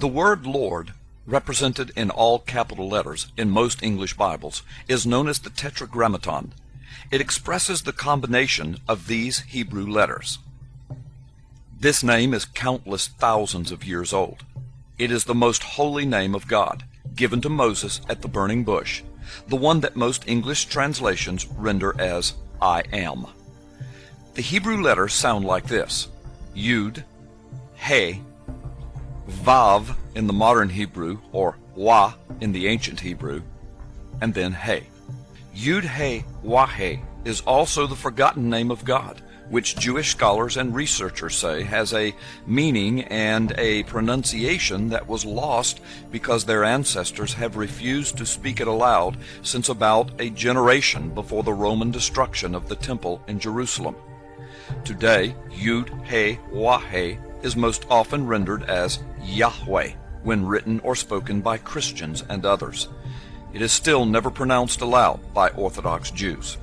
The word Lord, represented in all capital letters in most English Bibles, is known as the Tetragrammaton. It expresses the combination of these Hebrew letters. This name is countless thousands of years old. It is the most holy name of God, given to Moses at the burning bush, the one that most English translations render as I am. The Hebrew letters sound like this: Yud, He, Vav in the modern Hebrew, or Wah in the ancient Hebrew, and then He. Yud He Wah He is also the forgotten name of God, which Jewish scholars and researchers say has a meaning and a pronunciation that was lost because their ancestors have refused to speak it aloud since about a generation before the Roman destruction of the temple in Jerusalem. Today, Yud He Wah He is most often rendered as Yahweh when written or spoken by Christians and others. It is still never pronounced aloud by Orthodox Jews.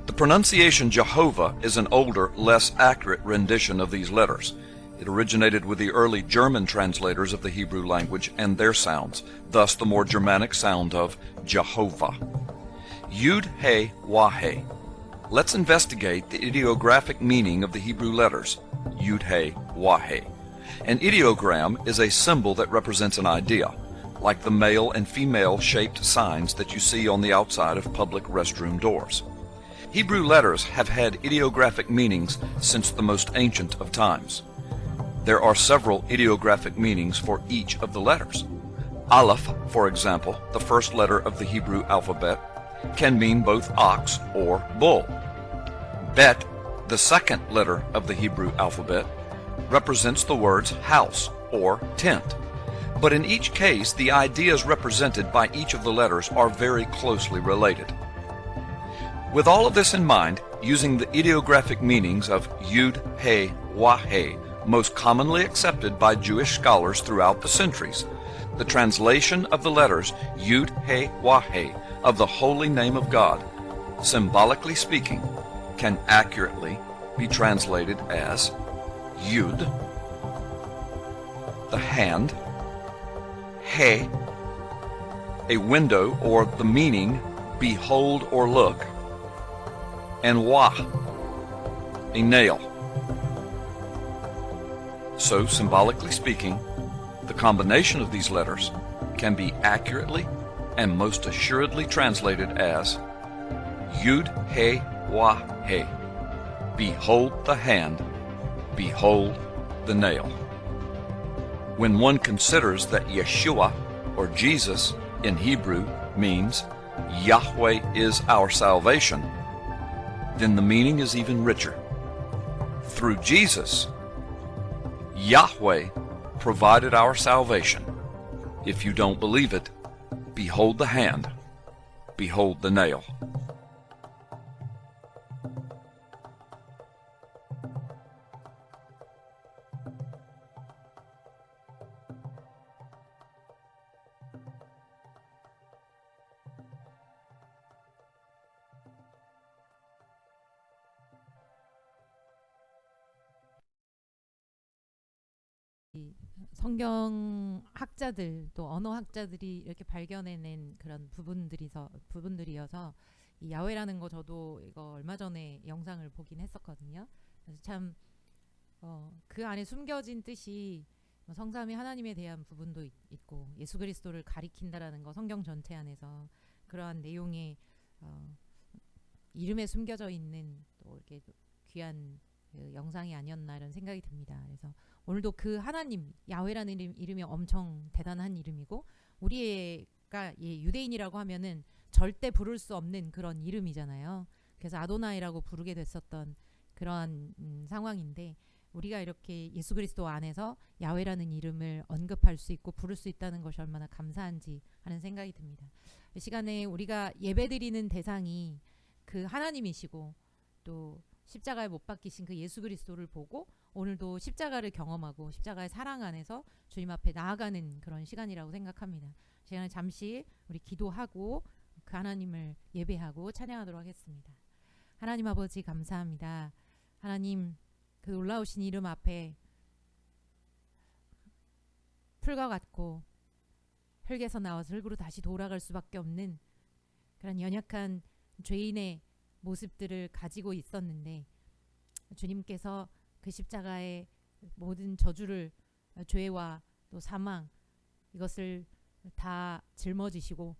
The pronunciation Jehovah is an older, less accurate rendition of these letters. It originated with the early German translators of the Hebrew language and their sounds, thus the more Germanic sound of Jehovah. Yud He Wah He. Let's investigate the ideographic meaning of the Hebrew letters, Yud He Wah He. An ideogram is a symbol that represents an idea, like the male and female shaped signs that you see on the outside of public restroom doors. Hebrew letters have had ideographic meanings since the most ancient of times. There are several ideographic meanings for each of the letters. Aleph, for example, the first letter of the Hebrew alphabet, can mean both ox or bull. Bet, the second letter of the Hebrew alphabet, represents the words house or tent. But in each case, the ideas represented by each of the letters are very closely related. With all of this in mind, using the ideographic meanings of Yud He Wah He, most commonly accepted by Jewish scholars throughout the centuries, the translation of the letters Yud He Wah He of the holy name of God, symbolically speaking, can accurately be translated as Yud, the hand, He, a window or the meaning behold or look, and Wah, a nail. So, symbolically speaking, the combination of these letters can be accurately and most assuredly translated as Yud He Wah He. Behold the hand, behold the nail. When one considers that Yeshua, or Jesus, in Hebrew means Yahweh is our salvation, then the meaning is even richer. Through Jesus, Yahweh provided our salvation. If you don't believe it, behold the hand, behold the nail. 성경 학자들 또 언어 학자들이 이렇게 발견해낸 그런 부분들이어서 이 야훼라는 거 저도 이거 얼마 전에 영상을 보긴 했었거든요. 그래서 참 그 안에 숨겨진 뜻이 성삼위 하나님에 대한 부분도 있고 예수 그리스도를 가리킨다라는 거 성경 전체 안에서 그러한 내용의 이름에 숨겨져 있는 또 이렇게 귀한 그 영상이 아니었나 이런 생각이 듭니다. 그래서 오늘도 그 하나님 야훼라는 이름이 엄청 대단한 이름이고 우리가 유대인이라고 하면은 절대 부를 수 없는 그런 이름이잖아요. 그래서 아도나이라고 부르게 됐었던 그러한 상황인데 우리가 이렇게 예수 그리스도 안에서 야훼라는 이름을 언급할 수 있고 부를 수 있다는 것이 얼마나 감사한지 하는 생각이 듭니다. 이 시간에 우리가 예배드리는 대상이 그 하나님이시고 또 십자가에 못 박히신 그 예수 그리스도를 보고 오늘도 십자가를 경험하고 십자가의 사랑 안에서 주님 앞에 나아가는 그런 시간이라고 생각합니다. 시간에 잠시 우리 기도하고 그 하나님을 예배하고 찬양하도록 하겠습니다. 하나님 아버지 감사합니다. 하나님 그 놀라우신 이름 앞에 풀과 같고 흙에서 나와서 흙으로 다시 돌아갈 수밖에 없는 그런 연약한 죄인의 모습들을 가지고 있었는데 주님께서 그 십자가의 모든 저주를 죄와 또 사망 이것을 다 짊어지시고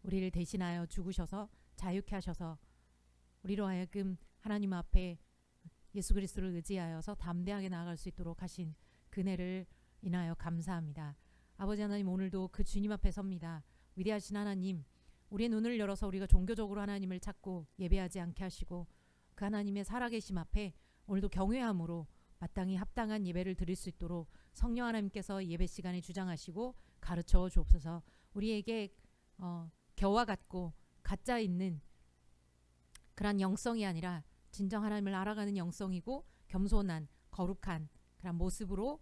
우리를 대신하여 죽으셔서 자유케 하셔서 우리로 하여금 하나님 앞에 예수 그리스도를 의지하여서 담대하게 나아갈 수 있도록 하신 그네를 인하여 감사합니다. 아버지 하나님, 오늘도 그 주님 앞에 섭니다. 위대하신 하나님, 우리의 눈을 열어서 우리가 종교적으로 하나님을 찾고 예배하지 않게 하시고 그 하나님의 살아계심 앞에 오늘도 경외함으로 마땅히 합당한 예배를 드릴 수 있도록 성령 하나님께서 예배 시간에 주장하시고 가르쳐 주옵소서. 우리에게 겨와 같고 가짜 있는 그런 영성이 아니라 진정 하나님을 알아가는 영성이고 겸손한 거룩한 그런 모습으로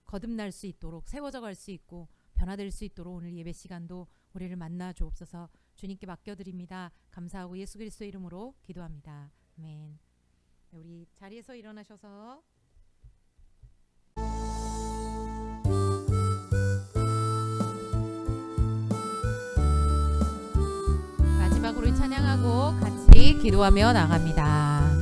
거듭날 수 있도록 세워져 갈 수 있고 변화될 수 있도록 오늘 예배 시간도 우리를 만나 주옵소서. 주님께 맡겨드립니다. 감사하고 예수 그리스도의 이름으로 기도합니다. 아멘. 우리 자리에서 일어나셔서 마지막으로 찬양하고 같이 기도하며 나갑니다.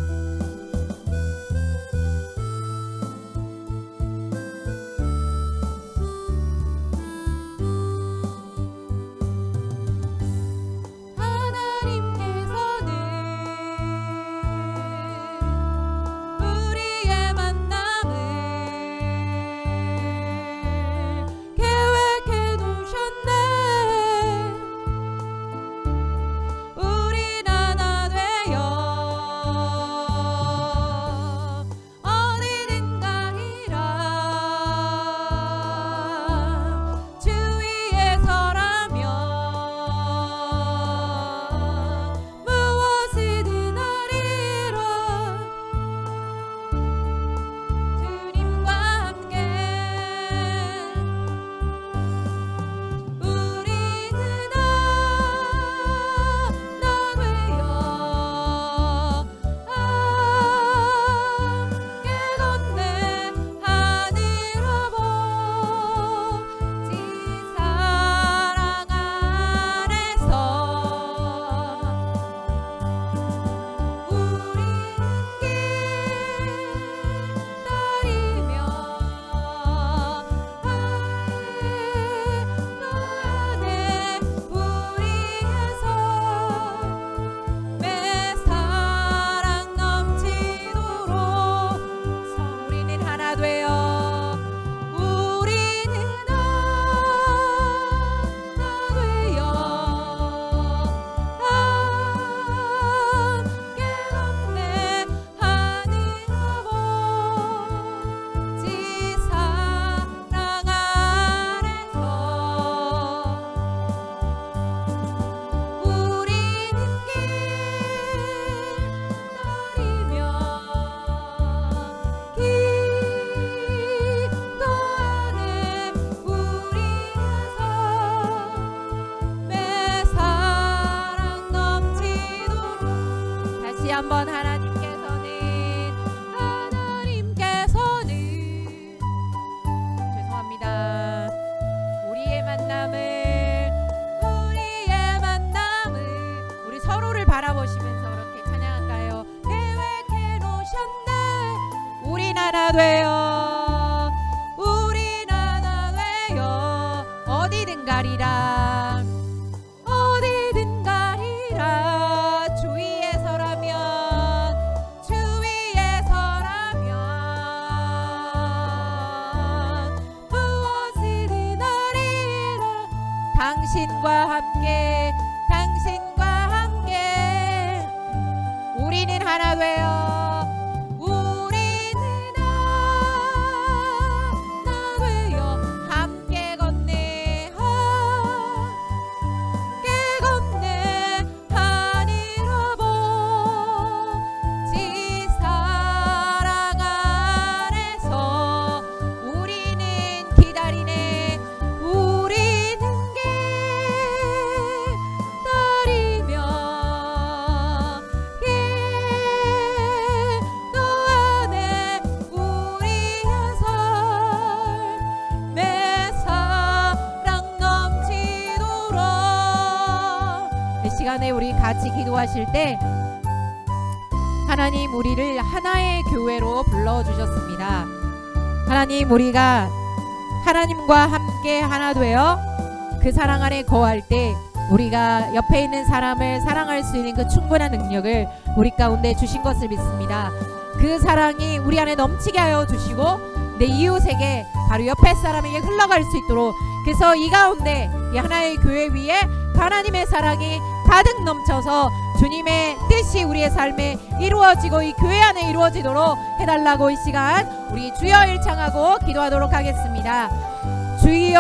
한번 하나님께서는 죄송합니다. 우리의 만남을 우리 서로를 바라보시면서 그렇게 찬양할까요? 계획해 놓으셨네. 우린 하나 되어 어디든 가리라. 당신과 함께 우리는 하나 되어 함께 걷네 하늘로 보지 사랑 안에서 우리는 기다리네. 가운데 우리 같이 기도하실 때 하나님 우리를 하나의 교회로 불러주셨습니다. 하나님 우리가 하나님과 함께 하나 되어 그 사랑 안에 거할 때 우리가 옆에 있는 사람을 사랑할 수 있는 그 충분한 능력을 우리 가운데 주신 것을 믿습니다. 그 사랑이 우리 안에 넘치게 하여 주시고 내 이웃에게 바로 옆에 사람에게 흘러갈 수 있도록, 그래서 이 가운데 이 하나의 교회 위에 하나님의 사랑이 가득 넘쳐서 주님의 뜻이 우리의 삶에 이루어지고 이 교회 안에 이루어지도록 해달라고 이 시간 우리 주여 일창하고 기도하도록 하겠습니다. 주여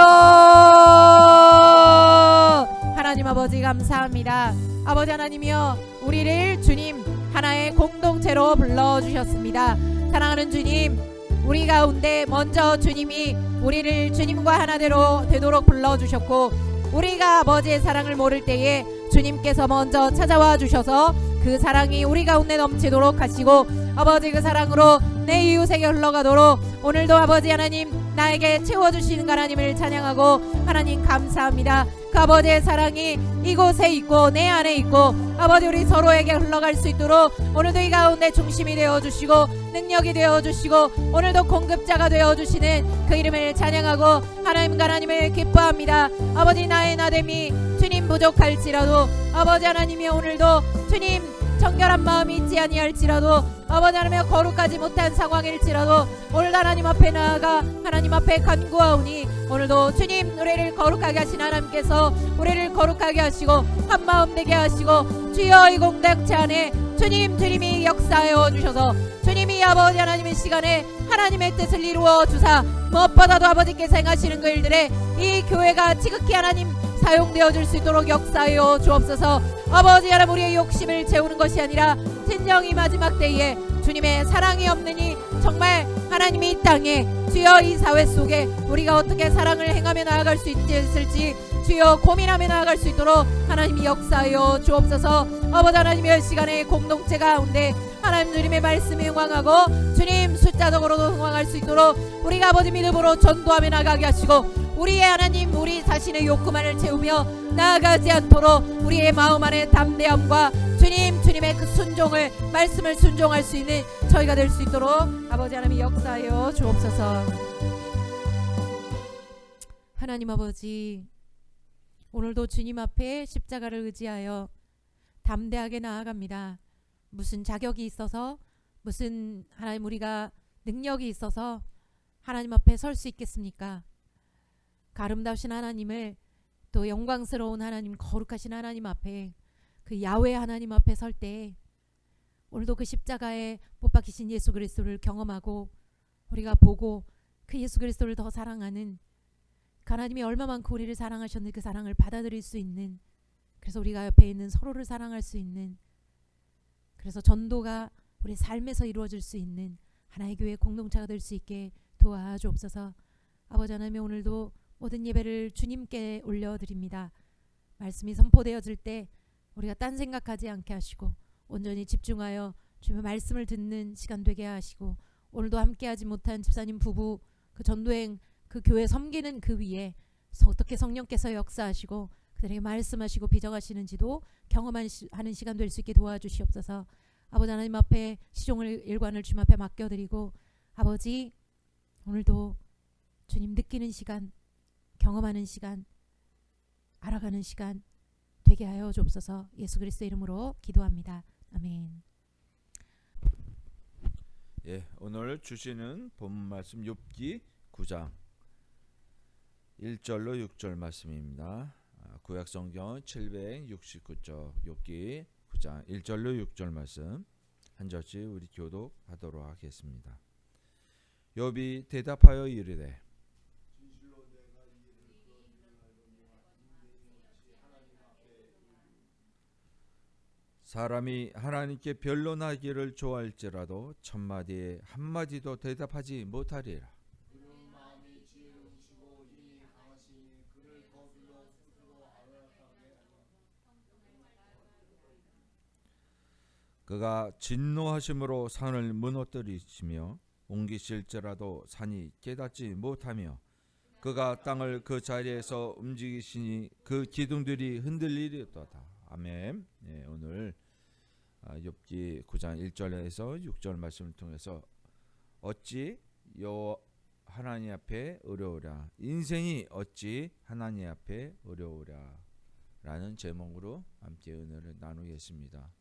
하나님 아버지 감사합니다. 아버지 하나님이여 우리를 주님 하나의 공동체로 불러주셨습니다. 사랑하는 주님, 우리 가운데 먼저 주님이 우리를 주님과 하나대로 되도록 불러주셨고 우리가 아버지의 사랑을 모를 때에 주님께서 먼저 찾아와 주셔서 그 사랑이 우리 가운데 넘치도록 하시고 아버지 그 사랑으로 내 이웃에게 흘러가도록 오늘도 아버지 하나님 나에게 채워주시는 하나님을 찬양하고 하나님 감사합니다. 그 아버지의 사랑이 이곳에 있고 내 안에 있고 아버지 우리 서로에게 흘러갈 수 있도록 오늘도 이 가운데 중심이 되어주시고 능력이 되어주시고 오늘도 공급자가 되어주시는 그 이름을 찬양하고 하나님과 하나님을 기뻐합니다. 아버지 나의 나됨이 주님 부족할지라도 아버지 하나님이 오늘도 주님 정결한 마음이 있지 아니할지라도 아버지 하나님의 거룩하지 못한 상황일지라도 오늘 하나님 앞에 나아가 하나님 앞에 간구하오니 오늘도 주님 우리를 거룩하게 하신 하나님께서 우리를 거룩하게 하시고 한마음 되게 하시고 주여 이 공동체 안에 주님이 역사하여 주셔서 주님이 아버지 하나님의 시간에 하나님의 뜻을 이루어 주사 무엇보다도 아버지께서 행하시는 그 일들에 이 교회가 지극히 하나님 사용되어 줄 수 있도록 역사하여 주옵소서. 아버지 하나님 우리의 욕심을 채우는 것이 아니라 진정이 마지막 때에 주님의 사랑이 없느니 정말 하나님이 이 땅에 주여 이 사회 속에 우리가 어떻게 사랑을 행하며 나아갈 수 있을지 주여 고민하며 나아갈 수 있도록 하나님이 역사하여 주옵소서. 아버지 하나님의 시간에 공동체 가운데 하나님 주님의 말씀이 흥황하고 주님 숫자적으로도 흥황할 수 있도록 우리가 아버지 믿음으로 전도하며 나가게 하시고 우리의 하나님 우리 자신의 욕구만을 채우며 나아가지 않도록 우리의 마음 안에 담대함과 주님의 그 순종을 말씀을 순종할 수 있는 저희가 될 수 있도록 아버지 하나님이 역사하여 주옵소서. 하나님 아버지 오늘도 주님 앞에 십자가를 의지하여 담대하게 나아갑니다. 무슨 자격이 있어서 무슨 하나님 우리가 능력이 있어서 하나님 앞에 설 수 있겠습니까? 그 아름다우신 하나님을 또 영광스러운 하나님 거룩하신 하나님 앞에 그 야훼 하나님 앞에 설 때 오늘도 그 십자가에 못 박히신 예수 그리스도를 경험하고 우리가 보고 그 예수 그리스도를 더 사랑하는 그 하나님이 얼마만큼 우리를 사랑하셨는지 그 사랑을 받아들일 수 있는, 그래서 우리가 옆에 있는 서로를 사랑할 수 있는, 그래서 전도가 우리 삶에서 이루어질 수 있는 하나의 교회 공동체가 될 수 있게 도와주옵소서. 아버지 하나님 오늘도 모든 예배를 주님께 올려드립니다. 말씀이 선포되어질 때 우리가 딴 생각하지 않게 하시고 온전히 집중하여 주님의 말씀을 듣는 시간 되게 하시고 오늘도 함께하지 못한 집사님 부부 그 전도행 그 교회 섬기는 그 위에 어떻게 성령께서 역사하시고 그들에게 말씀하시고 비정하시는지도 경험하는 시간 될 수 있게 도와주시옵소서. 아버지 하나님 앞에 시종을 일관을 주님 앞에 맡겨드리고 아버지 오늘도 주님 느끼는 시간, 경험하는 시간, 알아가는 시간 되게 하여 주옵소서. 예수 그리스도 이름으로 기도합니다. 아멘. 예, 오늘 주시는 본문 말씀 욥기 9장 1절로 6절 말씀입니다. 구약 성경 769쪽 욥기 9장 1절로 6절 말씀 한 절씩 우리 교독하도록 하겠습니다. 욥이 대답하여 이르되 사람이 하나님께 변론하기를 좋아할지라도 천마디에 한마디도 대답하지 못하리라. 그가 진노하심으로 산을 무너뜨리시며 옮기실지라도 산이 깨닫지 못하며 그가 땅을 그 자리에서 움직이시니 그 기둥들이 흔들리리로다. 아멘. 예, 오늘 욥기 9장 1절에서 6절 말씀을 통해서 어찌 하나님 앞에 어려우랴, 인생이 어찌 하나님 앞에 어려우랴 라는 제목으로 함께 은혜를 나누겠습니다.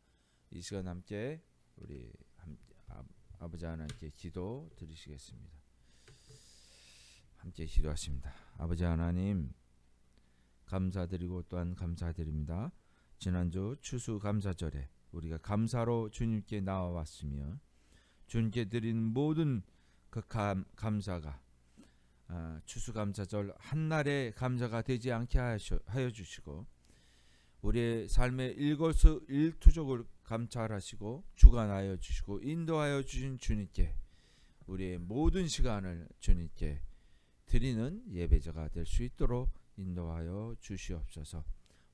이 시간 함께 우리 아버지 하나님께 기도 드리시겠습니다. 함께 기도하십니다. 아버지 하나님, 감사드리고 또한 감사드립니다. 지난주 추수감사절에 우리가 감사로 주님께 나와왔으며 주님께 드리는 모든 그 감사가 추수감사절 한날의 감사가 되지 않게 하여 주시고 우리의 삶의 일거수일투족을 감찰하시고 주관하여 주시고 인도하여 주신 주님께 우리의 모든 시간을 주님께 드리는 예배자가 될 수 있도록 인도하여 주시옵소서.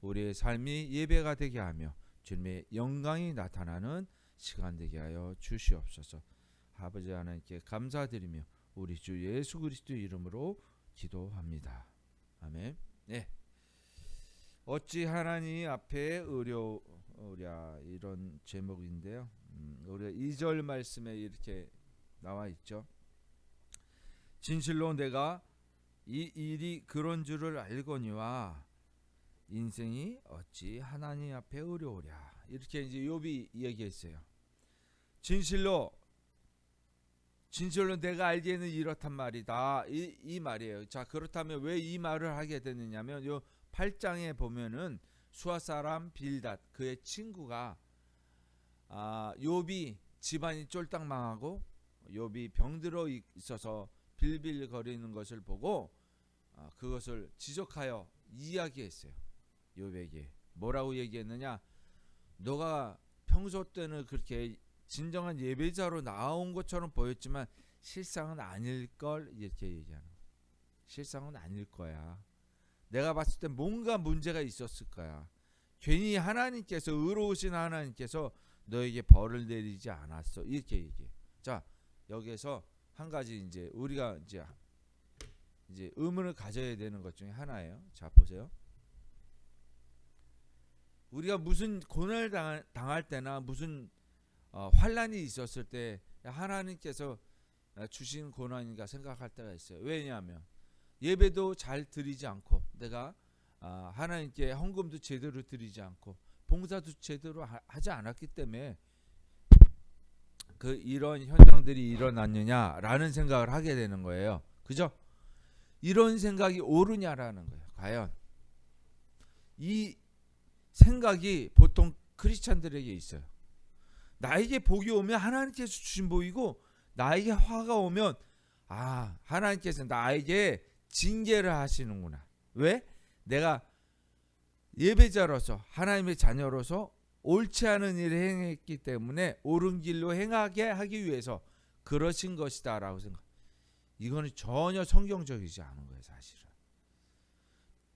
우리의 삶이 예배가 되게 하며 주님의 영광이 나타나는 시간 되게 하여 주시옵소서. 아버지 하나님께 감사드리며 우리 주 예수 그리스도 이름으로 기도합니다. 아멘. 네. 어찌 하나님 앞에 어려우랴, 이런 제목인데요. 우리가 2절 말씀에 이렇게 나와 있죠. 진실로 내가 이 일이 그런 줄을 알거니와 인생이 어찌 하나님 앞에 어려우랴, 이렇게 이제 욥이 얘기했어요. 진실로 내가 알기에는 이렇단 말이다, 이 말이에요. 자, 그렇다면 왜 이 말을 하게 됐느냐면 요 8장에 보면은 수아 사람 빌닷, 그의 친구가 욥이 집안이 쫄딱 망하고 욥이 병들어 있어서 빌빌거리는 것을 보고 그것을 지적하여 이야기했어요. 욥에게 뭐라고 얘기했느냐, 너가 평소 때는 그렇게 진정한 예배자로 나온 것처럼 보였지만 실상은 아닐걸, 이렇게 얘기하는 거예요. 실상은 아닐 거야. 내가 봤을 때 뭔가 문제가 있었을 거야. 괜히 하나님께서, 의로우신 하나님께서 너에게 벌을 내리지 않았어, 이렇게 얘기해. 자, 여기에서 한 가지 이제 우리가 이제 의문을 가져야 되는 것 중에 하나예요. 자, 보세요. 우리가 무슨 고난을 당할 때나 무슨 환난이 있었을 때 하나님께서 주신 고난인가 생각할 때가 있어요. 왜냐하면 예배도 잘 드리지 않고, 내가 하나님께 헌금도 제대로 드리지 않고 봉사도 제대로 하지 않았기 때문에 이런 현상들이 일어났느냐라는 생각을 하게 되는 거예요. 그죠? 이런 생각이 옳으냐라는 거예요. 과연 이 생각이 보통 크리스찬들에게 있어요. 나에게 복이 오면 하나님께서 주신 복이고, 나에게 화가 오면 하나님께서 나에게 징계를 하시는구나. 왜? 내가 예배자로서, 하나님의 자녀로서 옳지 않은 일을 행했기 때문에 옳은 길로 행하게 하기 위해서 그러신 것이다 라고 생각. 이거는 전혀 성경적이지 않은 거예요. 사실은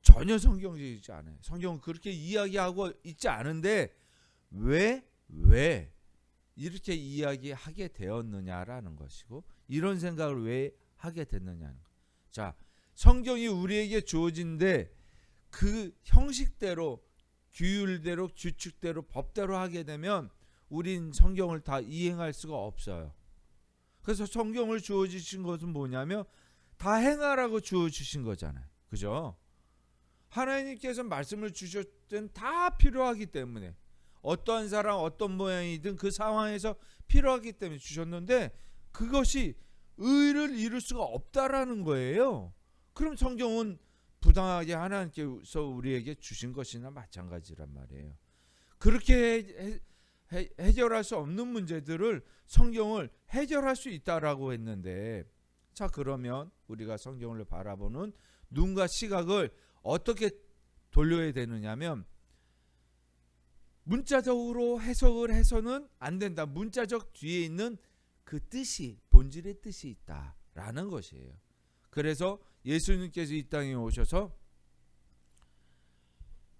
전혀 성경적이지 않아요. 성경은 그렇게 이야기하고 있지 않은데 왜 이렇게 이야기하게 되었느냐라는 것이고, 이런 생각을 왜 하게 됐느냐는 것. 자, 성경이 우리에게 주어진데 그 형식대로, 규율대로, 규칙대로, 법대로 하게 되면 우린 성경을 다 이행할 수가 없어요. 그래서 성경을 주어주신 것은 뭐냐면 다 행하라고 주어주신 거잖아요. 그죠? 하나님께서 말씀을 주셨을 땐 다 필요하기 때문에, 어떠한 사람 어떤 모양이든 그 상황에서 필요하기 때문에 주셨는데 그것이 의를 이룰 수가 없다라는 거예요. 그럼 성경은 부당하게 하나님께서 우리에게 주신 것이나 마찬가지란 말이에요. 그렇게 해결할 수 없는 문제들을 성경을 해결할 수 있다라고 했는데, 자, 그러면 우리가 성경을 바라보는 눈과 시각을 어떻게 돌려야 되느냐면, 문자적으로 해석을 해서는 안 된다. 문자적 뒤에 있는 그 뜻이, 본질의 뜻이 있다라는 것이에요. 그래서 예수님께서 이 땅에 오셔서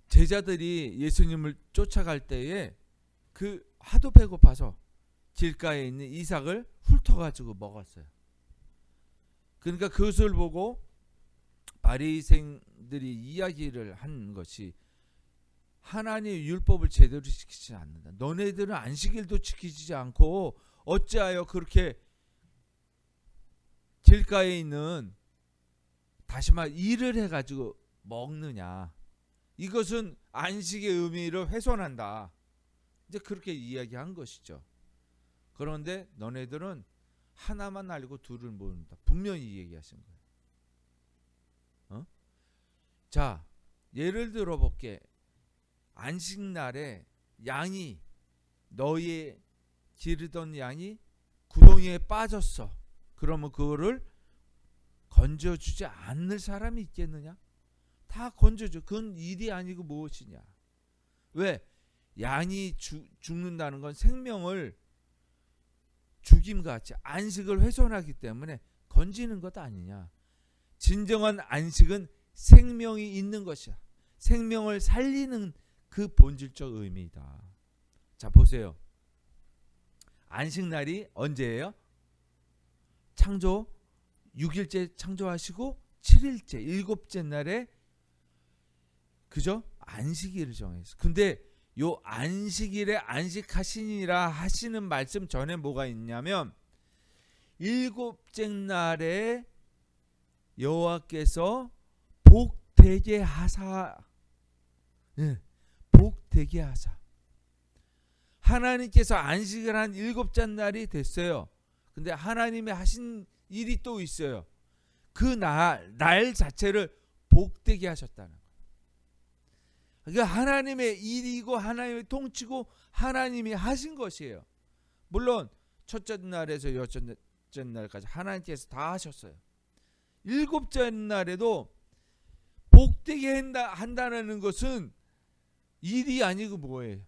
제자들이 예수님을 쫓아갈 때에 그 하도 배고파서 길가에 있는 이삭을 훑어가지고 먹었어요. 그러니까 그것을 보고 바리새인들이 이야기를 한 것이, 하나님의 율법을 제대로 지키지 않는다. 너네들은 안식일도 지키지 않고 어찌하여 그렇게 길가에 있는 다시 말 일을 해가지고 먹느냐. 이것은 안식의 의미를 훼손한다. 이제 그렇게 이야기한 것이죠. 그런데 너네들은 하나만 알고 둘을 모른다. 분명히 얘기하신 거예요. 자, 예를 들어 볼게. 안식날에 양이, 너희 기르던 양이 구덩이에 빠졌어. 그러면 그거를 건져주지 않을 사람이 있겠느냐? 다 건져줘. 그건 일이 아니고 무엇이냐? 왜? 양이 죽는다는 건 생명을 죽임같이 안식을 훼손하기 때문에 건지는 것 아니냐? 진정한 안식은 생명이 있는 것이야. 생명을 살리는 그 본질적 의미이다. 자, 보세요. 안식날이 언제예요? 창조 6일째 창조하시고 7일째 일곱째 날에 그죠? 안식일을 정했어. 근데 요 안식일에 안식하시니라 하시는 말씀 전에 뭐가 있냐면 일곱째 날에 여호와께서 복되게 하사. 네, 복되게 하사. 하나님께서 안식을 한 일곱째 날이 됐어요. 근데 하나님이 하신 일이 또 있어요. 그 날 자체를 복되게 하셨다는 거예요. 그러니까 하나님의 일이고 하나님의 통치고 하나님이 하신 것이에요. 물론 첫째 날에서 여섯째 날까지 하나님께서 다 하셨어요. 일곱째 날에도 복되게 한다는 것은 일이 아니고 뭐예요?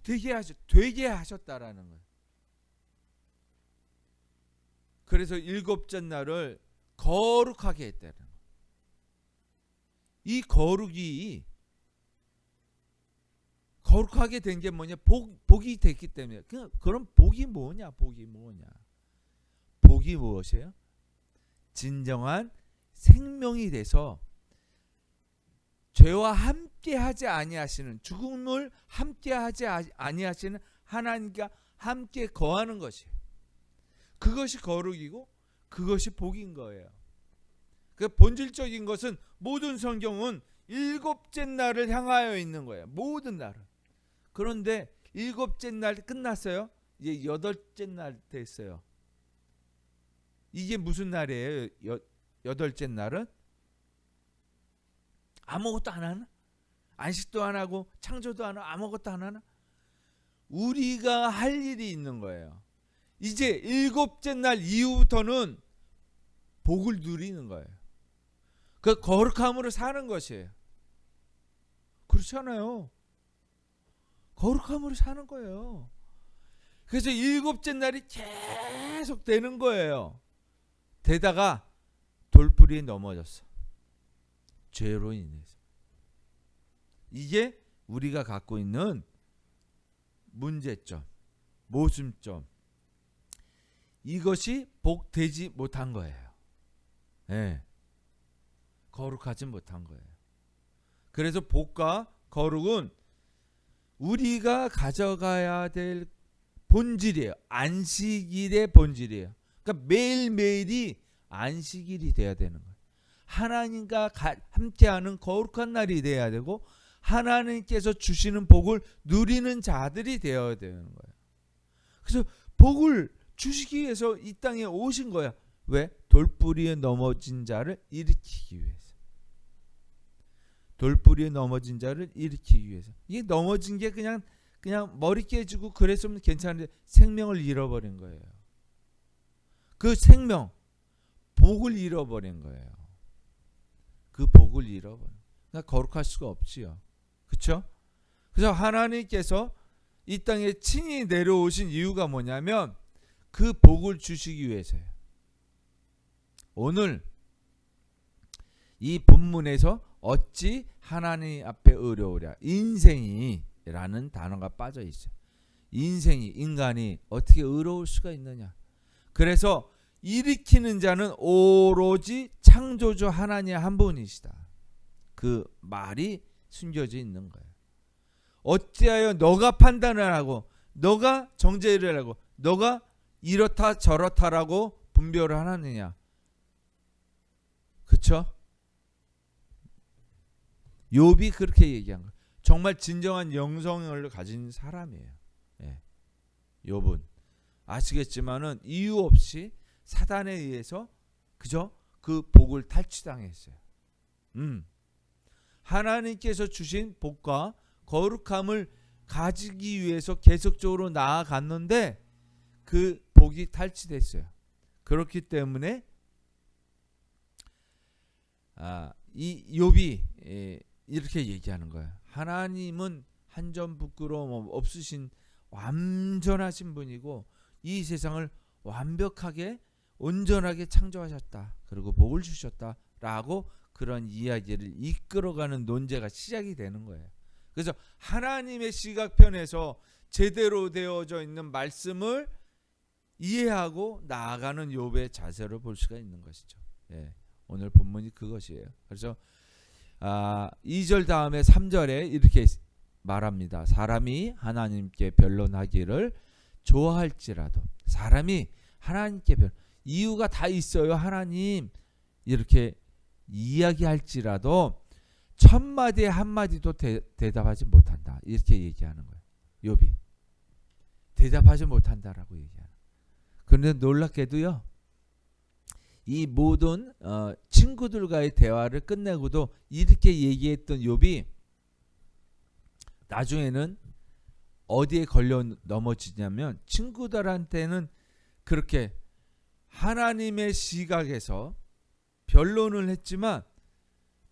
되게 하셨다라는 거예요. 그래서 일곱째 날을 거룩하게 했다는 거예요. 이 거룩하게 된 게 뭐냐? 복이 됐기 때문에. 그럼 복이 뭐냐? 복이 무엇이에요? 진정한 생명이 돼서 죄와 함께하지 아니하시는, 죽음을 함께하지 아니하시는 하나님과 함께 거하는 것이에요. 그것이 거룩이고 그것이 복인 거예요. 그 본질적인 것은 모든 성경은 일곱째 날을 향하여 있는 거예요. 모든 날은. 그런데 일곱째 날 끝났어요. 이제 여덟째 날 됐어요. 이게 무슨 날이에요? 여덟째 날은 아무것도 안 하나? 안식도 안 하고 창조도 안 하고 아무것도 안 하나? 우리가 할 일이 있는 거예요. 이제 일곱째 날 이후부터는 복을 누리는 거예요. 그 거룩함으로 사는 것이에요. 그렇잖아요. 거룩함으로 사는 거예요. 그래서 일곱째 날이 계속 되는 거예요. 되다가 돌부리에 넘어졌어. 죄로 인해서. 이게 우리가 갖고 있는 문제점, 모순점. 이것이 복되지 못한 거예요. 네. 거룩하지 못한 거예요. 그래서 복과 거룩은 우리가 가져가야 될 본질이에요. 안식일의 본질이에요. 그러니까 매일매일이 안식일이 돼야 되는 거예요. 하나님과 함께하는 거룩한 날이 돼야 되고 하나님께서 주시는 복을 누리는 자들이 되어야 되는 거예요. 그래서 복을 주시기 위해서 이 땅에 오신 거야. 왜? 돌부리에 넘어진 자를 일으키기 위해서. 돌부리에 넘어진 자를 일으키기 위해서. 이게 넘어진 게 그냥 머리 깨지고 그랬으면 괜찮은데 생명을 잃어버린 거예요. 그 생명, 복을 잃어버린 거예요. 그 복을 잃어버린. 그러니까 거룩할 수가 없지요. 그렇죠? 그래서 하나님께서 이 땅에 친히 내려오신 이유가 뭐냐면 그 복을 주시기 위해서예요. 오늘 이 본문에서 어찌 하나님 앞에 의로우랴. 인생이라는 단어가 빠져 있어요. 인간이 어떻게 의로울 수가 있느냐. 그래서 일으키는 자는 오로지 창조주 하나님 한 분이시다. 그 말이 숨겨져 있는 거예요. 어찌하여 너가 판단을 하고 너가 정죄를 하고 너가 이렇다 저렇다라고 분별을 하느냐. 그쵸? 욥이 그렇게 얘기한 거예요. 정말 진정한 영성을 가진 사람이에요. 예. 욥은 아시겠지만은 이유 없이 사단에 의해서 그저 그 복을 탈취당했어요. 하나님께서 주신 복과 거룩함을 가지기 위해서 계속적으로 나아갔는데 그 복이 탈취됐어요. 그렇기 때문에 이 욥이 이렇게 얘기하는 거예요. 하나님은 한 점 부끄러움 없으신 완전하신 분이고 이 세상을 완벽하게 온전하게 창조하셨다. 그리고 복을 주셨다라고 그런 이야기를 이끌어가는 논제가 시작이 되는 거예요. 그래서 하나님의 시각편에서 제대로 되어져 있는 말씀을 이해하고 나아가는 욥의 자세를 볼 수가 있는 것이죠. 예, 오늘 본문이 그것이에요. 그래서 2절 다음에 3절에 이렇게 말합니다. 사람이 하나님께 변론하기를 좋아할지라도 사람이 하나님께 이유가 다 있어요. 하나님 이렇게 이야기할지라도 첫 마디에 한 마디도 대답하지 못한다. 이렇게 얘기하는 거예요. 욥이 대답하지 못한다라고 얘기하는. 그런데 놀랍게도요. 이 모든 친구들과의 대화를 끝내고도 이렇게 얘기했던 욥이 나중에는 어디에 걸려 넘어지냐면 친구들한테는 그렇게 하나님의 시각에서 변론을 했지만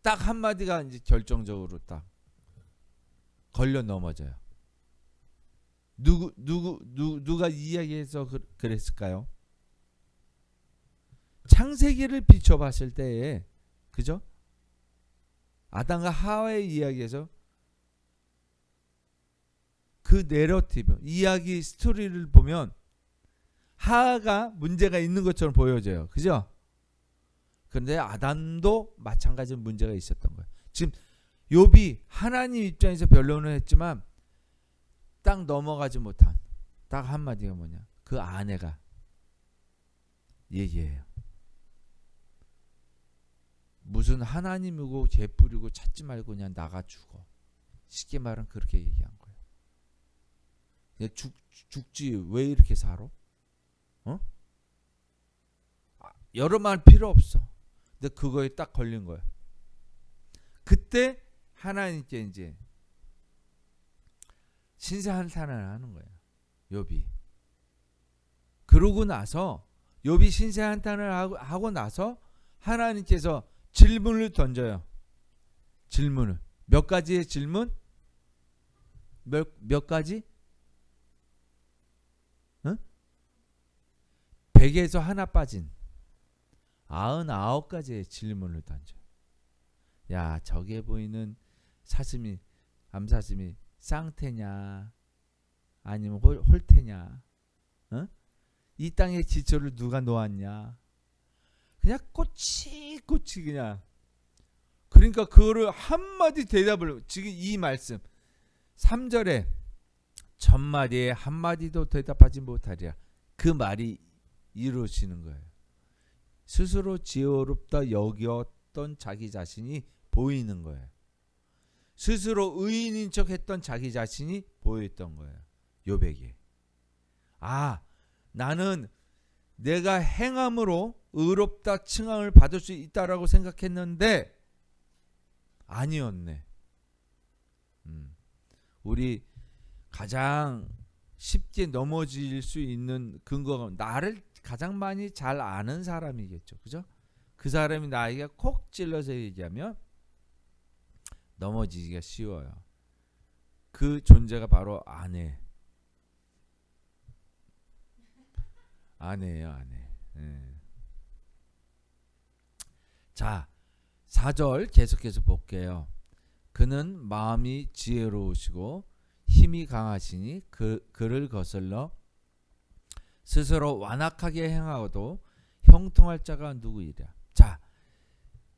딱 한마디가 이제 결정적으로 딱 걸려 넘어져요. 누가 이야기해서 그랬을까요? 창세기를 비춰봤을 때에 그죠? 아담과 하와의 이야기에서 그 내러티브 이야기 스토리를 보면 하하가 문제가 있는 것처럼 보여져요. 그죠? 그런데 아담도 마찬가지 문제가 있었던 거예요. 지금 욥이 하나님 입장에서 변론을 했지만 딱 넘어가지 못한 딱 한마디가 뭐냐? 그 아내가 얘기해요. 무슨 하나님이고 개뿔이고 찾지 말고 그냥 나가 죽어. 쉽게 말하면 그렇게 얘기한 거예요. 죽지 왜 이렇게 살아? 여러 말 필요 없어. 근데 그거에 딱 걸린 거예요. 그때 하나님께 이제 신세한탄을 하는 거예요. 욥이. 그러고 나서 욥이 신세한탄을 하고 나서 하나님께서 질문을 던져요. 질문을. 몇 가지의 질문? 몇 가지? 100에서 하나 빠진 99가지의 질문을 던져요. 야, 저게 보이는 사슴이 암사슴이 쌍태냐 아니면 홀태냐? 이 땅의 기초를 누가 놓았냐? 그냥 꼬치꼬치 그냥. 그러니까 그거를 한마디 대답을 지금 이 말씀 3절에 첫마디에 한마디도 대답하지 못하리라. 그 말이 이루어지는 거예요. 스스로 지혜롭다 여겼던 자기 자신이 보이는 거예요. 스스로 의인인 척했던 자기 자신이 보였던 거예요. 욥에게. 나는 내가 행함으로 의롭다 칭함을 받을 수 있다라고 생각했는데 아니었네. 우리 가장 쉽게 넘어질 수 있는 근거가 나를 가장 많이 잘 아는 사람이겠죠. 그죠? 그 사람이 나에게 콕 찔러서 얘기하면 넘어지기가 쉬워요. 그 존재가 바로 아내. 아내예요, 아내. 자, 4절 계속해서 볼게요. 그는 마음이 지혜로우시고 힘이 강하시니 그를 거슬러 스스로 완악하게 행하고도 형통할 자가 누구이랴. 자,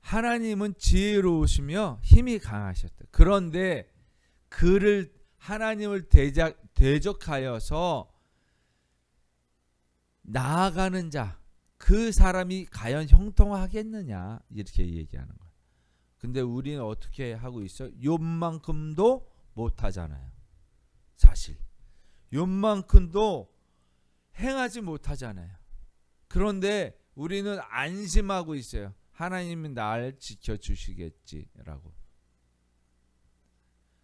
하나님은 지혜로우시며 힘이 강하셨다. 그런데 그를 하나님을 대적하여서 나아가는 자, 그 사람이 과연 형통하겠느냐 이렇게 얘기하는 거예요. 근데 우리는 어떻게 하고 있어? 욥만큼도 못하잖아요. 사실 욥만큼도 행하지 못하잖아요. 그런데 우리는 안심하고 있어요. 하나님이 날 지켜주시겠지라고.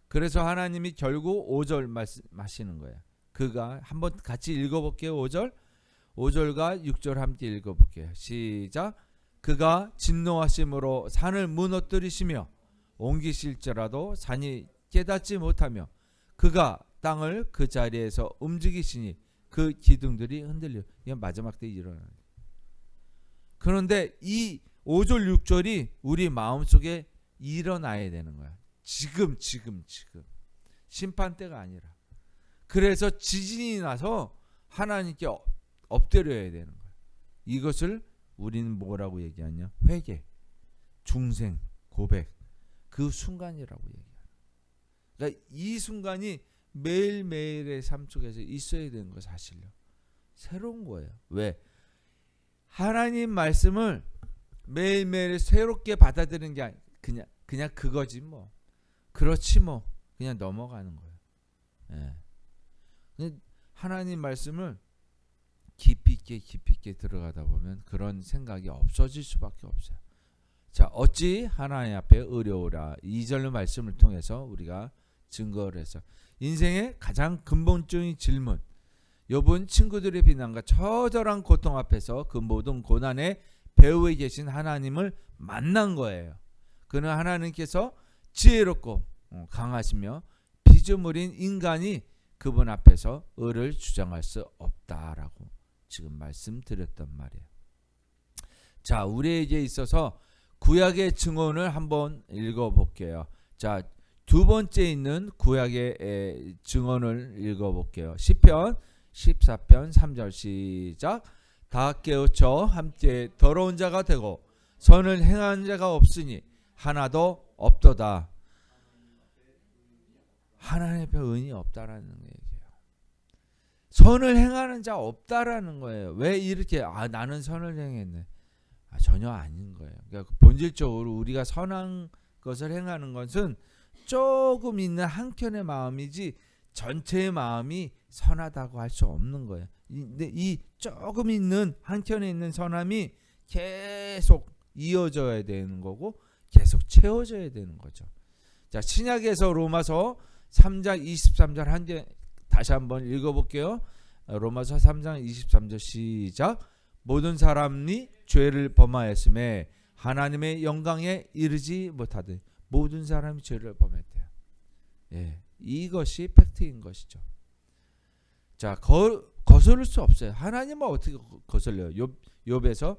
그래서 하나님이 결국 5절 말씀하시는 거예요. 그가 한번 같이 읽어볼게요. 5절과 6절 함께 읽어볼게요. 시작. 그가 진노하심으로 산을 무너뜨리시며 옮기실지라도 산이 깨닫지 못하며 그가 땅을 그 자리에서 움직이시니 그 기둥들이 흔들려. 이건 마지막 때 일어나요. 그런데 이 5절 6절이 우리 마음속에 일어나야 되는 거야. 지금 심판 때가 아니라. 그래서 지진이 나서 하나님께 엎드려야 되는 거야. 이것을 우리는 뭐라고 얘기하냐? 회개, 중생, 고백, 그 순간이라고 얘기하는. 그러니까 이 순간이 매일매일의 삶 속에서 있어야 되는 거 사실요. 새로운 거예요. 왜? 하나님 말씀을 매일매일 새롭게 받아들이는 게 그냥 그거지 뭐. 그렇지 뭐. 그냥 넘어가는 거예요. 예. 하나님 말씀을 깊이 있게 들어가다 보면 그런 생각이 없어질 수밖에 없어요. 자, 어찌 하나님 앞에 의로우라. 2절 말씀을 통해서 우리가 증거를 해서 인생의 가장 근본적인 질문, 욥은 친구들의 비난과 처절한 고통 앞에서 그 모든 고난의 배후에 계신 하나님을 만난 거예요. 그는 하나님께서 지혜롭고 강하시며 피조물인 인간이 그분 앞에서 의를 주장할 수 없다라고 지금 말씀드렸단 말이에요. 자, 우리에게 있어서 구약의 증언을 한번 읽어볼게요. 자, 두 번째 있는 구약의 증언을 읽어볼게요. 시편 14편 3절 시작. 다 깨우쳐 함께 더러운 자가 되고 선을 행한 자가 없으니 하나도 없도다. 하나님 앞에 의인이 없다라는 얘기예요. 선을 행하는 자 없다라는 거예요. 왜 이렇게 나는 선을 행했네. 전혀 아닌 거예요. 그러니까 본질적으로 우리가 선한 것을 행하는 것은 조금 있는 한켠의 마음이지 전체의 마음이 선하다고 할 수 없는 거예요. 근데 이 조금 있는 한켠에 있는 선함이 계속 이어져야 되는 거고 계속 채워져야 되는 거죠. 자, 신약에서 로마서 3장 23절 한개 다시 한번 읽어볼게요. 로마서 3장 23절 시작. 모든 사람이 죄를 범하였음에 하나님의 영광에 이르지 못하되 모든 사람이 죄를 범했대요. 예, 이것이 팩트인 것이죠. 자, 거스를 수 없어요. 하나님은 어떻게 거슬려요? 욥에서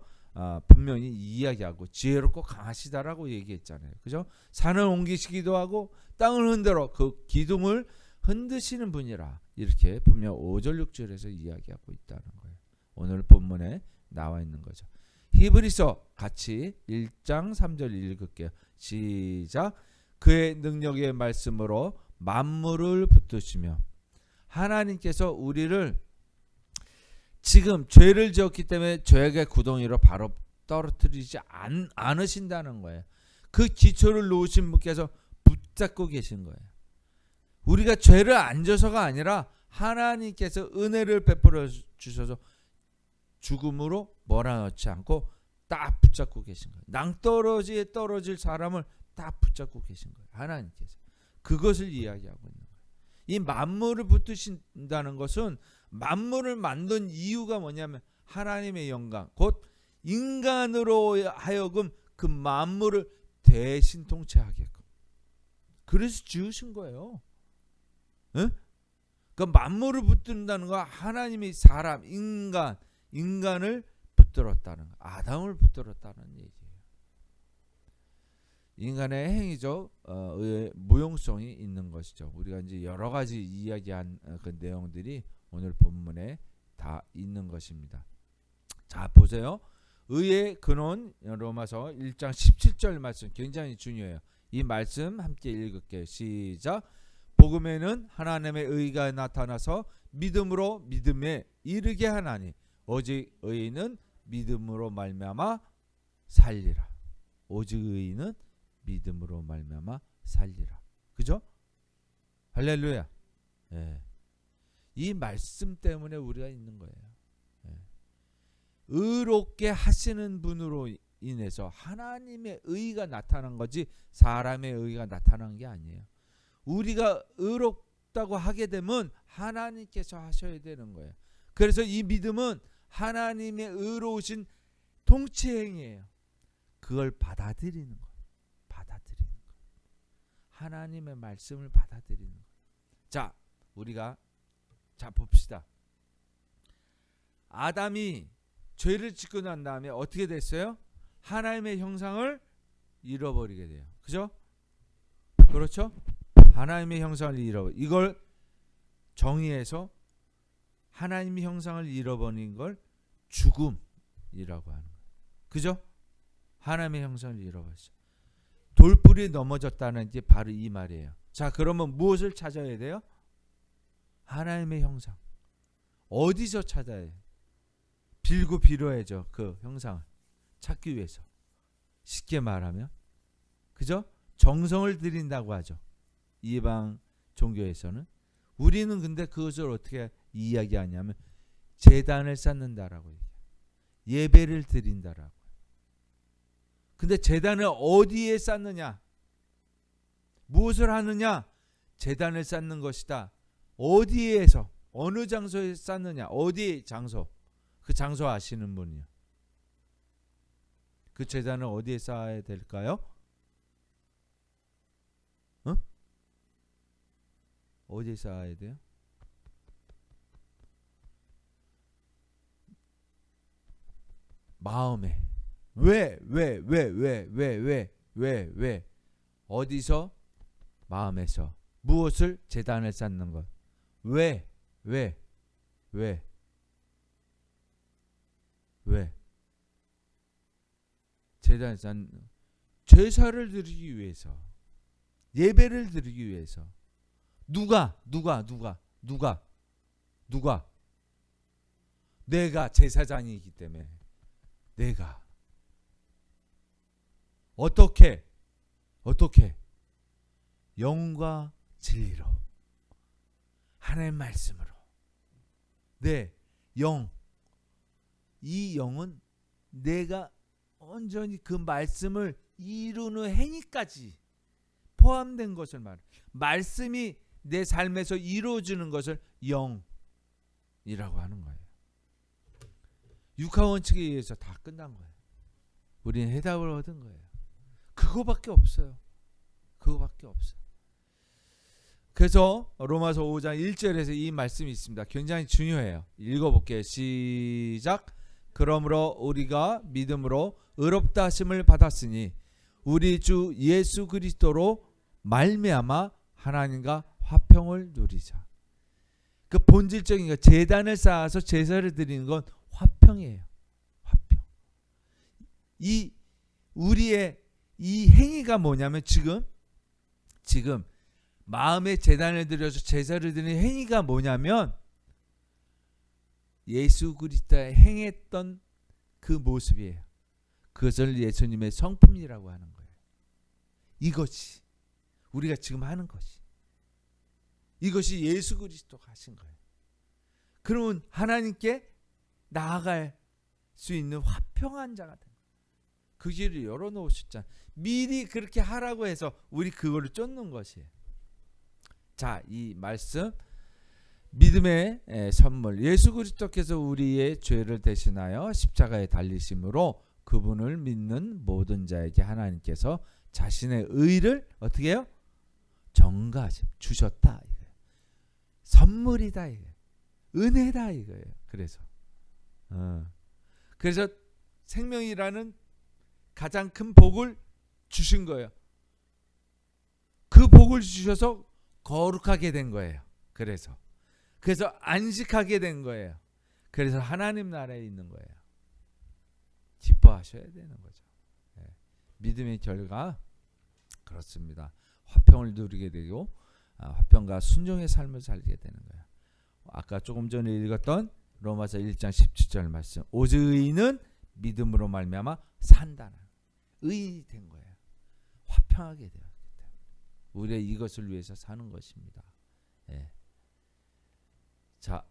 분명히 이야기하고 지혜롭고 강하시다라고 얘기했잖아요. 그죠? 산을 옮기시기도 하고 땅을 흔들어 그 기둥을 흔드시는 분이라 이렇게 분명 5절 6절에서 이야기하고 있다는 거예요. 오늘 본문에 나와 있는 거죠. 히브리서 같이 1장 3절 읽을게요. 시작. 그의 능력의 말씀으로 만물을 붙드시며 하나님께서 우리를 지금 죄를 지었기 때문에 죄악의 구덩이로 바로 떨어뜨리지 않으신다는 거예요. 그 기초를 놓으신 분께서 붙잡고 계신 거예요. 우리가 죄를 안 져서가 아니라 하나님께서 은혜를 베풀어 주셔서 죽음으로 몰아넣지 않고 딱 붙잡고 계신 거예요. 낭떠러지에 떨어질 사람을 딱 붙잡고 계신 거예요. 하나님께서. 그것을 이야기하고 있는 거예요. 이 만물을 붙드신다는 것은 만물을 만든 이유가 뭐냐면 하나님의 영광, 곧 인간으로 하여금 그 만물을 대신통치하게끔. 그래서 지으신 거예요. 응? 그 만물을 붙든다는 거 하나님이 사람, 인간을 붙들었다는 거, 아담을 붙들었다는 얘기예요. 인간의 행위적 무용성이 있는 것이죠. 우리가 이제 여러 가지 이야기한 그 내용들이 오늘 본문에 다 있는 것입니다. 자, 보세요. 의의 근원 로마서 1장 17절 말씀 굉장히 중요해요. 이 말씀 함께 읽을게요. 시작. 복음에는 하나님의 의가 나타나서 믿음으로 믿음에 이르게 하나니 오직 의인은 믿음으로 말미암아 살리라. 오직 의인은 믿음으로 말미암아 살리라. 그죠? 할렐루야. 예. 이 말씀 때문에 우리가 있는 거예요. 예. 의롭게 하시는 분으로 인해서 하나님의 의가 나타난 거지 사람의 의가 나타난 게 아니에요. 우리가 의롭다고 하게 되면 하나님께서 하셔야 되는 거예요. 그래서 이 믿음은 하나님의 의로우신 통치행위예요. 그걸 받아들이는 거예요. 받아들이는 거예요. 하나님의 말씀을 받아들이는 거예요. 자, 우리가 봅시다. 아담이 죄를 짓고 난 다음에 어떻게 됐어요? 하나님의 형상을 잃어버리게 돼요. 그죠? 그렇죠? 하나님의 형상을 잃어버려. 이걸 정의해서 하나님의 형상을 잃어버린 걸 죽음이라고 하는 거예요. 그죠? 하나님의 형상을 잃어버렸어. 돌불이 넘어졌다는 게 바로 이 말이에요. 자, 그러면 무엇을 찾아야 돼요? 하나님의 형상. 어디서 찾아야 해요? 빌고 빌어야죠. 그 형상을 찾기 위해서. 쉽게 말하면. 그죠? 정성을 들인다고 하죠. 이방 종교에서는. 우리는 근데 그것을 어떻게 이야기하냐면 제단을 쌓는다라고 얘기해요. 예배를 드린다라고. 근데 제단을 어디에 쌓느냐? 무엇을 하느냐? 제단을 쌓는 것이다. 어디에서 어느 장소에 쌓느냐? 어디 장소? 그 장소 아시는 분이요. 그 제단을 어디에 쌓아야 될까요? 어디에 쌓아야 돼요? 마음에. 왜? 어디서? 마음에서. 무엇을? 제단을 쌓는 것. 왜? 제단을 쌓는 제사를 드리기 위해서. 예배를 드리기 위해서. 누가? 내가 제사장이기 때문에. 내가 어떻게 영과 진리로 하나님의 말씀으로 내 영, 이 영은 내가 온전히 그 말씀을 이루는 행위까지 포함된 것을 말해. 말씀이 내 삶에서 이루어지는 것을 영이라고 하는 거예요. 육하 원칙에 의해서 다 끝난 거예요. 우리는 해답을 얻은 거예요. 그거밖에 없어요. 그래서 로마서 5장 1절에서 이 말씀이 있습니다. 굉장히 중요해요. 읽어볼게요. 시작. 그러므로 우리가 믿음으로 의롭다 하심을 받았으니 우리 주 예수 그리스도로 말미암아 하나님과 화평을 누리자. 그 본질적인 거, 제단을 쌓아서 제사를 드리는 건 화평이에요. 화평. 우리의 이 행위가 뭐냐면 지금 마음의 제단을 드려서 제사를 드리는 행위가 뭐냐면 예수 그리스도가 행했던 그 모습이에요. 그것을 예수님의 성품이라고 하는 거예요. 이것이 우리가 지금 하는 것이. 이것이 예수 그리스도가 하신 거예요. 그러면 하나님께 나아갈 수 있는 화평한 자가 된 거예요. 그 길을 열어놓으셨잖아요. 미리 그렇게 하라고 해서 우리 그거를 쫓는 것이에요. 자, 이 말씀 믿음의 선물 예수 그리스도께서 우리의 죄를 대신하여 십자가에 달리심으로 그분을 믿는 모든 자에게 하나님께서 자신의 의를 어떻게 해요? 전가하심 주셨다. 이거예요. 선물이다. 이거예요. 은혜다. 이거예요. 그래서 생명이라는 가장 큰 복을 주신 거예요. 그 복을 주셔서 거룩하게 된 거예요. 그래서 안식하게 된 거예요. 그래서 하나님 나라에 있는 거예요. 기뻐 기도하셔야 되는 거죠. 예. 믿음의 결과 그렇습니다. 화평을 누리게 되고 화평과 순종의 삶을 살게 되는 거예요. 아까 조금 전에 읽었던 로마서 1장 17절 말씀. 오직 의인은 믿음으로 말미암아 산다는 의인이 된 거예요. 화평하게 되었기 때문에 우리가 이것을 위해서 사는 것입니다. 예. 자,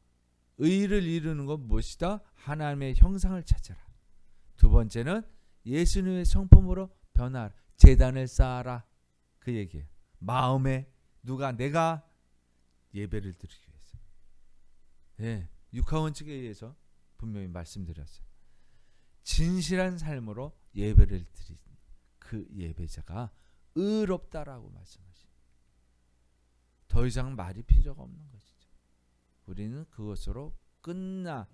의를 이루는 건 무엇이다? 하나님의 형상을 찾아라. 두 번째는 예수님의 성품으로 변화하라. 제단을 쌓아라. 그 얘기예요. 마음에 내가 예배를 드리기 위해서. 예, 육하원칙에 의해서 분명히 말씀드렸어요. 진실한 삶으로 예배를 드리는 그 예배자가 의롭다라고 말씀하십니다. 더 이상 말이 필요가 없는 것이죠. 우리는 그것으로 끝나는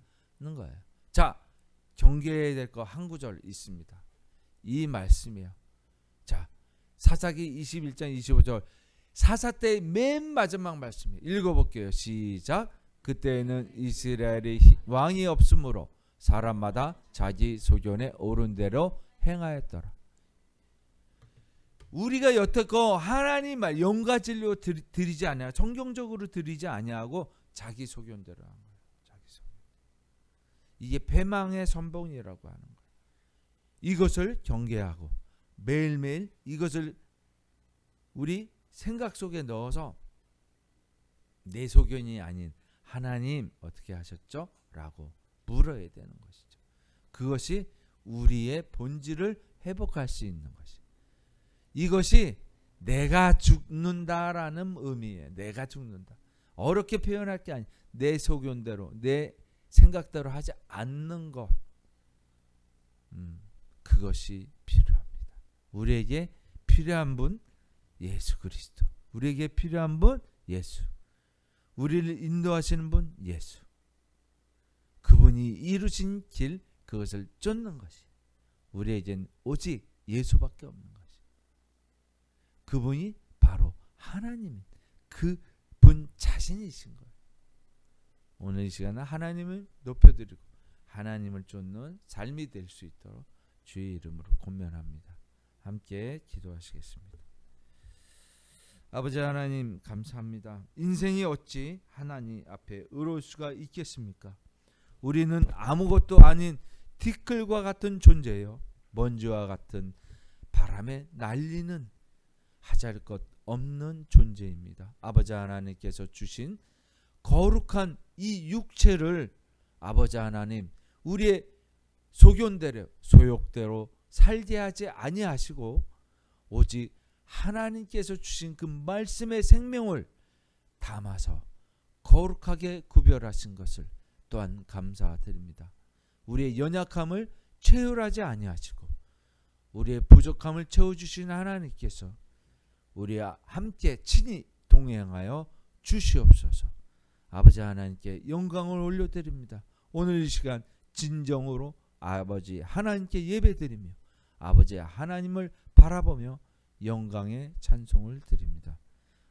거예요. 자, 경계해야 될 거 한 구절 있습니다. 이 말씀이에요. 자, 사사기 21장 25절 사사 때 맨 마지막 말씀이에요. 읽어볼게요. 시작. 그때는 이스라엘의 왕이 없으므로 사람마다 자기 소견에 오른 대로 행하였더라. 우리가 여태껏 하나님 말 영과 진리로 드리지 아니하고 성경적으로 드리지 아니하고 자기 소견대로 한 거예요. 자기 소견. 이게 패망의 선봉이라고 하는 거예요. 이것을 경계하고 매일매일 이것을 우리 생각 속에 넣어서 내 소견이 아닌 하나님 어떻게 하셨죠? 라고 물어야 되는 것이죠. 그것이 우리의 본질을 회복할 수 있는 것이에요. 이것이 내가 죽는다라는 의미예요. 내가 죽는다. 어렵게 표현할 게 아니에요. 내 소견대로 내 생각대로 하지 않는 것. 그것이 필요합니다. 우리에게 필요한 분 예수 그리스도. 우리에게 필요한 분 예수. 우리를 인도하시는 분 예수. 그분이 이루신 길 그것을 쫓는 것이 우리에겐 오직 예수밖에 없는 것이. 그분이 바로 하나님, 그분 자신이신 거예요. 오늘 이 시간은 하나님을 높여드리고 하나님을 쫓는 삶이 될 수 있도록 주의 이름으로 권면합니다. 함께 기도하시겠습니다. 아버지 하나님 감사합니다. 인생이 어찌 하나님 앞에 의로울 수가 있겠습니까? 우리는 아무것도 아닌 티끌과 같은 존재요. 먼지와 같은 바람에 날리는 하잘 것 없는 존재입니다. 아버지 하나님께서 주신 거룩한 이 육체를 아버지 하나님 우리의 소견대로 소욕대로 살게 하지 아니하시고 오직 하나님께서 주신 그 말씀의 생명을 담아서 거룩하게 구별하신 것을 또한 감사드립니다. 우리의 연약함을 채울하지 아니하시고 우리의 부족함을 채워주신 하나님께서 우리와 함께 친히 동행하여 주시옵소서. 아버지 하나님께 영광을 올려드립니다. 오늘 이 시간 진정으로 아버지 하나님께 예배드리며 아버지 하나님을 바라보며 영광의 찬송을 드립니다.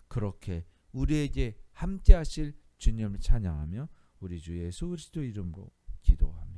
그렇게 우리에게 함께 하실 주님을 찬양하며 우리 주 예수 그리스도 이름으로 기도합니다.